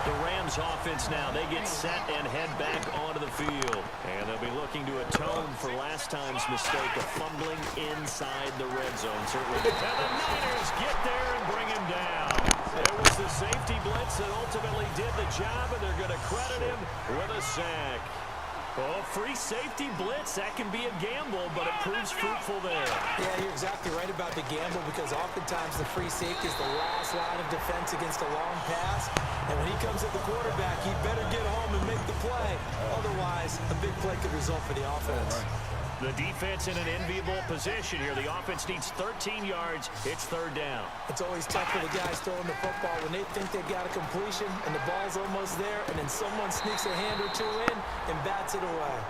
The Rams offense now, they get set and head back onto the field. And they'll be looking to atone for last time's mistake of fumbling inside the red zone. Certainly. And the Niners get there and bring him down. It was the safety blitz that ultimately did the job, and they're going to credit him with a sack. Oh, free safety blitz, that can be a gamble, but it proves fruitful there. Yeah, you're exactly right about the gamble, because oftentimes the free safety is the last line of defense against a long pass. And when he comes at the quarterback, he better get home and make the play. Otherwise, a big play could result for the offense. The defense in an enviable position here. The offense needs 13 yards. It's third down. It's always tough for the guys throwing the football when they think they got a completion and the ball's almost there, and then someone sneaks a hand or two in and bats it away.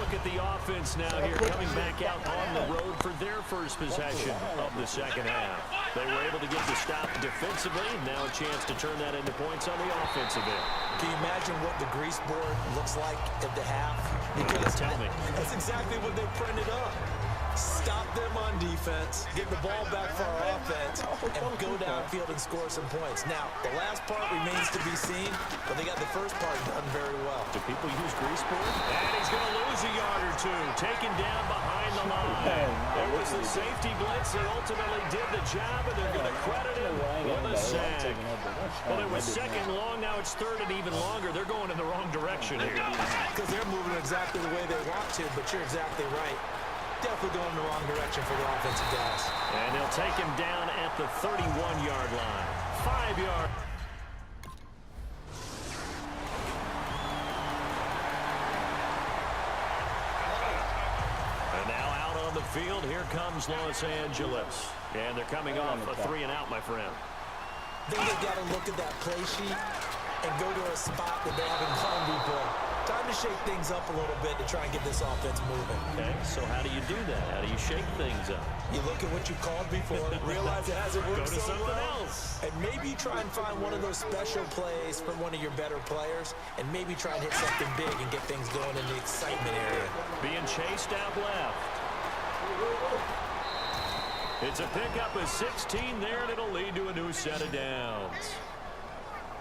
At the offense now here, coming back out on the road for their first possession of the second half. They were able to get the stop defensively. Now a chance to turn that into points on the offensive end. Can you imagine what the grease board looks like at the half? Because tell me. That's exactly what they printed up. Stop them on defense, get the ball back for our offense, and go downfield and score some points. Now, the last part remains to be seen, but they got the first part done very well. Do people use grease board? And he's going to lose a yard or two, taken down behind the line. It was the safety blitz that ultimately did the job, and they're going to credit him with a sack. Well, it was second long, now it's third and even longer. They're going in the wrong direction here. Because they're moving exactly the way they want to, but you're exactly right. Definitely going in the wrong direction for the offensive guys. And they'll take him down at the 31-yard line. 5 yards. And now out on the field, here comes Los Angeles. And they're coming off a 3-and-out, my friend. I think they've got to look at that play sheet and go to a spot that they haven't gone before. Time to shake things up a little bit to try and get this offense moving. Okay, so how do you do that? How do you shake things up? You look at what you called before, realize it hasn't worked Go to so something well, else. and maybe try and find one of those special plays from one of your better players, and maybe try and hit something big and get things going in the excitement area. Being chased out left. It's a pickup of 16 there, and it'll lead to a new set of downs.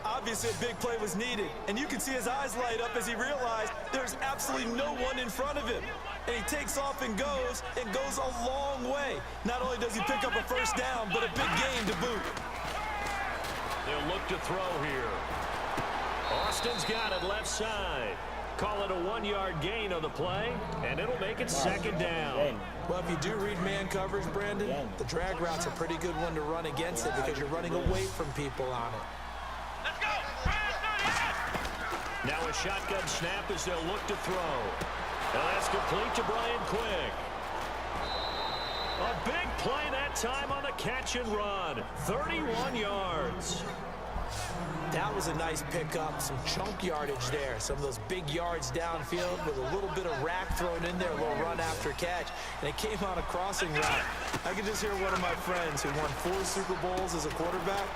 Obviously, a big play was needed, and you can see his eyes light up as he realized there's absolutely no one in front of him. And he takes off and goes a long way. Not only does he pick up a first down, but a big gain to boot. They'll look to throw here. Austin's got it left side. Call it a 1-yard gain on the play, and it'll make it second down. Well, if you do read man coverage, Brandon, the drag route's a pretty good one to run against it because you're running away from people on it. Now a shotgun snap as they'll look to throw. And that's complete to Brian Quick. A big play that time on the catch and run. 31 yards. That was a nice pickup, some chunk yardage there. Some of those big yards downfield with a little bit of rack thrown in there, a little run after catch. And it came on a crossing route. I could just hear one of my friends who won 4 Super Bowls as a quarterback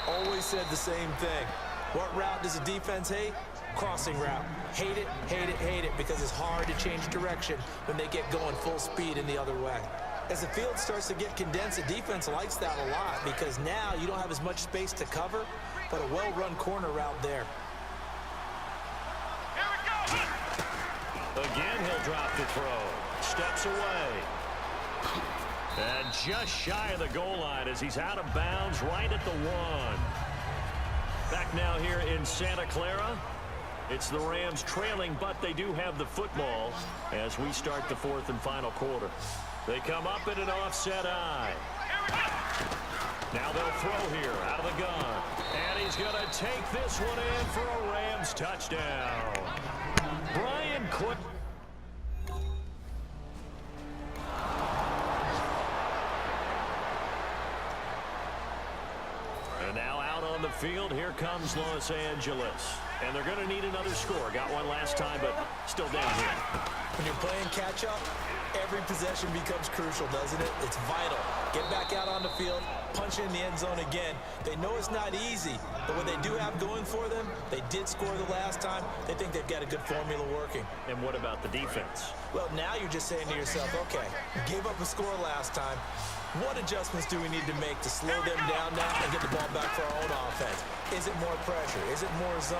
always said the same thing. What route does a defense hate? Crossing route. Hate it, hate it, hate it, because it's hard to change direction when they get going full speed in the other way. As the field starts to get condensed, the defense likes that a lot because now you don't have as much space to cover, but a well-run corner route there. Again, he'll drop the throw. Steps away. And just shy of the goal line as he's out of bounds right at the 1. Back now here in Santa Clara. It's the Rams trailing, but they do have the football as we start the 4th and final quarter. They come up in an offset eye. Now they'll throw here out of the gun. And he's going to take this one in for a Rams touchdown. Brian Quick. And now out on the field, here comes Los Angeles. And they're going to need another score. Got one last time, but still down here. When you're playing catch-up, every possession becomes crucial, doesn't it? It's vital. Get back out on the field, punch in the end zone again. They know it's not easy, but what they do have going for them, they did score the last time. They think they've got a good formula working. And what about the defense? Well, now you're just saying to yourself, okay, we gave up a score last time. What adjustments do we need to make to slow them down now and get the ball back for our own offense? Is it more pressure? Is it more zone?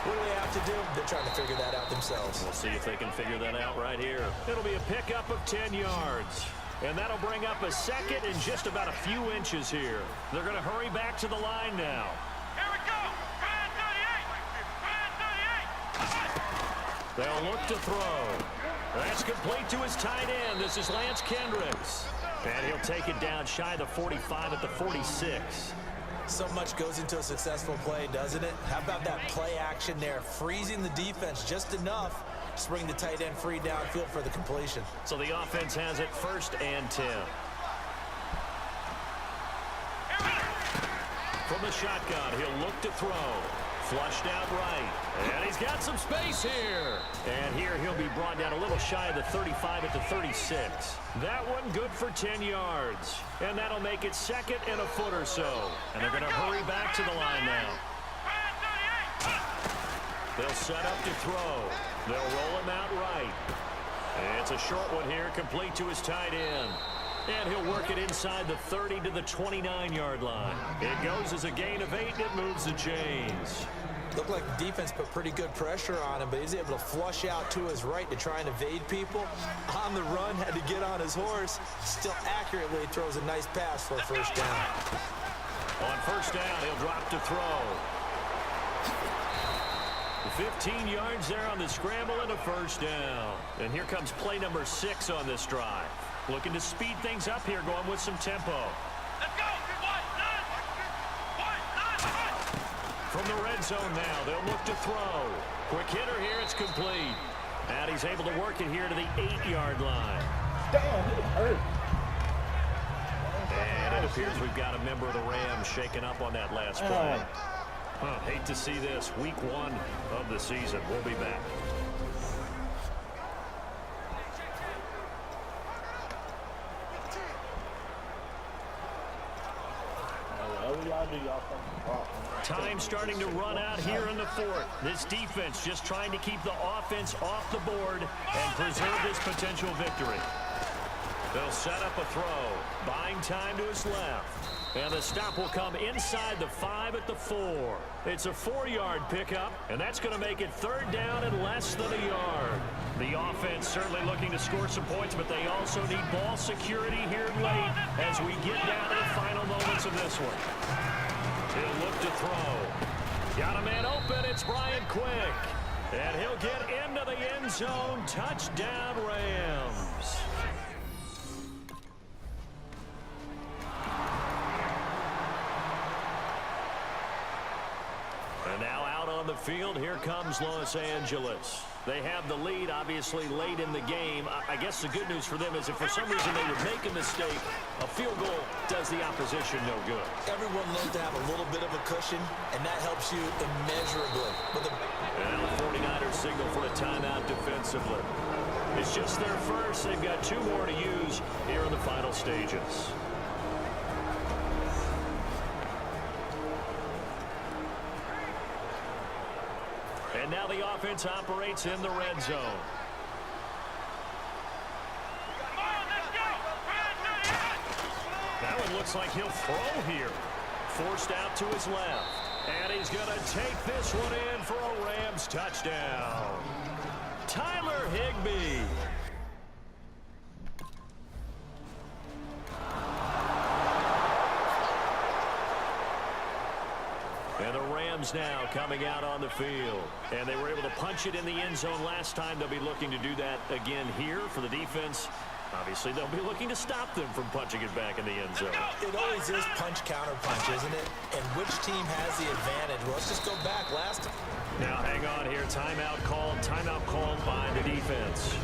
What do they have to do? They're trying to figure that out themselves. We'll see if they can figure that out right here. It'll be a pickup of 10 yards. And that'll bring up a second and just about a few inches here. They're going to hurry back to the line now. Here we go! Brand 38! Brand 38! They'll look to throw. That's complete to his tight end. This is Lance Kendricks. And he'll take it down shy of the 45 at the 46. So much goes into a successful play, doesn't it? How about that play action there? Freezing the defense just enough to bring the tight end free downfield for the completion. So the offense has it 1st and 10. From the shotgun, he'll look to throw. Flushed out right. And he's got some space here. And here he'll be brought down a little shy of the 35 at the 36. That one good for 10 yards. And that'll make it 2nd and a foot or so. And they're going to hurry back to the line now. They'll set up to throw. They'll roll him out right. It's a short one here, complete to his tight end. And he'll work it inside the 30 to the 29-yard line. It goes as a gain of 8, and it moves the chains. Looked like the defense put pretty good pressure on him, but he's able to flush out to his right to try and evade people. On the run, had to get on his horse. Still accurately throws a nice pass for a first down. On first down, he'll drop to throw. 15 yards there on the scramble and a first down. And here comes play number 6 on this drive. Looking to speed things up here, going with some tempo. Let's go! From the red zone now, they'll look to throw. Quick hitter here, it's complete. And he's able to work it here to the 8-yard line. Damn, he hurt. And it appears we've got a member of the Rams shaken up on that last play. Hate to see this. Week 1 of the season. We'll be back. Time starting to run out here in the 4th. This defense just trying to keep the offense off the board and preserve this potential victory. They'll set up a throw. Buying time to his left. And the stop will come inside the 5 at the 4. It's a 4-yard pickup, and that's going to make it 3rd down and less than a yard. The offense certainly looking to score some points, but they also need ball security here late as we get down to the final moments of this one. He'll look to throw. Got a man open. It's Brian Quick. And he'll get into the end zone. Touchdown, Rams. And now out on the field, here comes Los Angeles. They have the lead, obviously, late in the game. I guess the good news for them is if for some reason they would make a mistake, a field goal does the opposition no good. Everyone loves to have a little bit of a cushion, and that helps you immeasurably. And the 49ers signal for a timeout defensively. It's just their first. They've got 2 more to use here in the final stages. And now the offense operates in the red zone. That one looks like he'll throw here. Forced out to his left. And he's going to take this one in for a Rams touchdown. Tyler Higbee. And the Rams now coming out on the field. And they were able to punch it in the end zone last time. They'll be looking to do that again here for the defense. Obviously, they'll be looking to stop them from punching it back in the end zone. It always is punch-counter-punch, isn't it? And which team has the advantage? Well, let's just go back last time. Now, hang on here. Timeout called by the defense.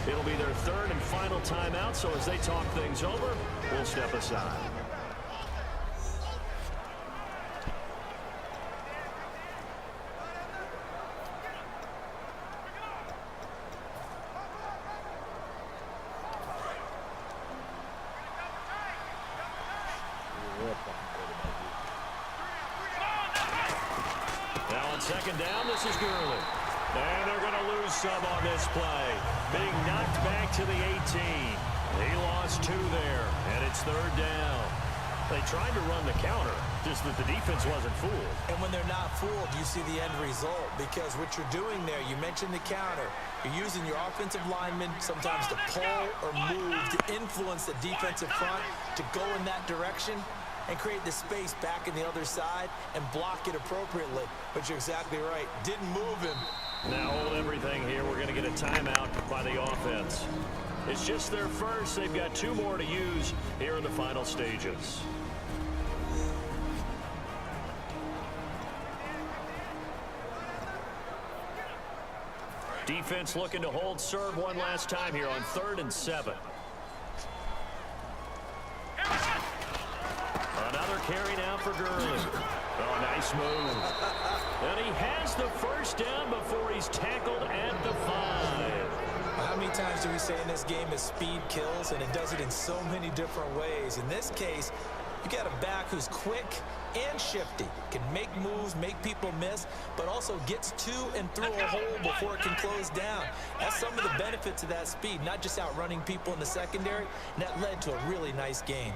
It'll be their 3rd and final timeout, so as they talk things over, we'll step aside. On second down, this is Gurley. And they're going to lose some on this play. Being knocked back to the 18. He lost 2 there, and it's third down. They tried to run the counter, just that the defense wasn't fooled. And when they're not fooled, you see the end result. Because what you're doing there, you mentioned the counter. You're using your offensive linemen sometimes to pull or move to influence the defensive front to go in that direction and create the space back in the other side and block it appropriately. But you're exactly right. Didn't move him. Now hold everything here. We're going to get a timeout by the offense. It's just their first. They've got 2 more to use here in the final stages. Defense looking to hold serve one last time here on 3rd and 7. Another carry now for Gurley. Oh, nice move. And he has the first down before he's tackled at the 5. How many times do we say in this game that speed kills, and it does it in so many different ways? In this case, you got a back who's quick and shifty, can make moves, make people miss, but also gets to and through a hole before it can close down. That's some of the benefits of that speed, not just outrunning people in the secondary, and that led to a really nice game.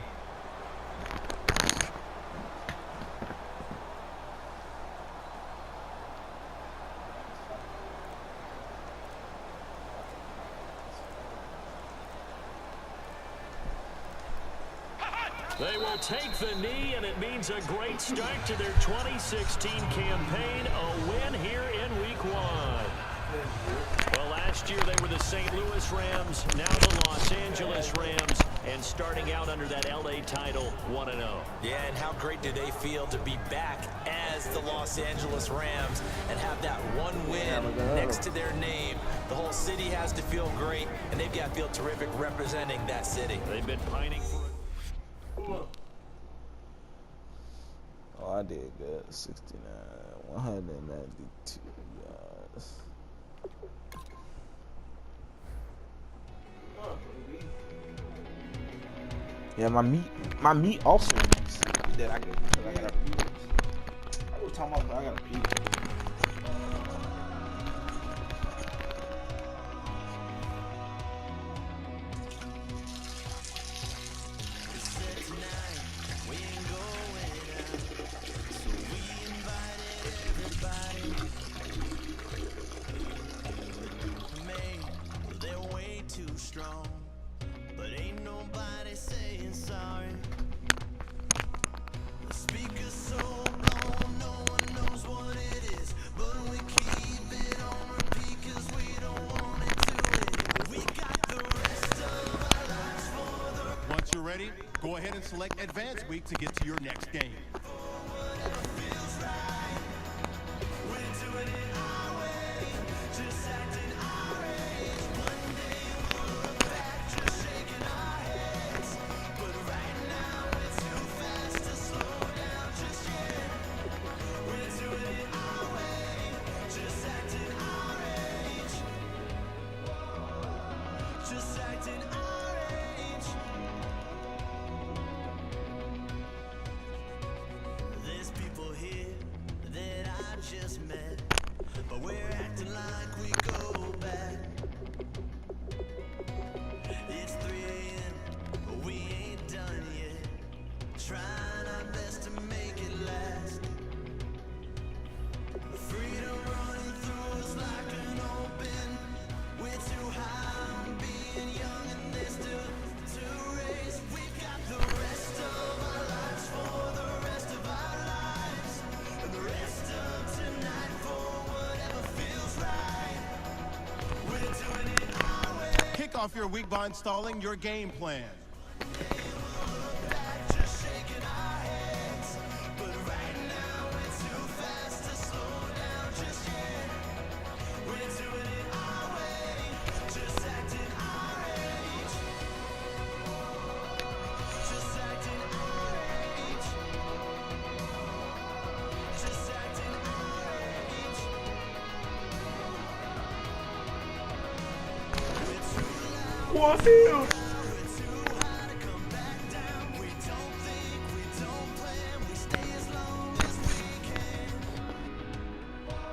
They will take the knee, and it means a great start to their 2016 campaign, a win here in Week 1. Well, last year they were the St. Louis Rams, now the Los Angeles Rams, and starting out under that LA title 1-0. Yeah, and how great do they feel to be back as the Los Angeles Rams and have that one win next to their name. The whole city has to feel great, and they've got to feel terrific representing that city. They've been pining for it. Oh, I did good. 69, 192 yards. Yeah, my meat also that I got a pee. I was talking about I got a pee. Ready? Go ahead and select Advanced Week to get to your next game. Kick off your week by installing your game plan. Warfield!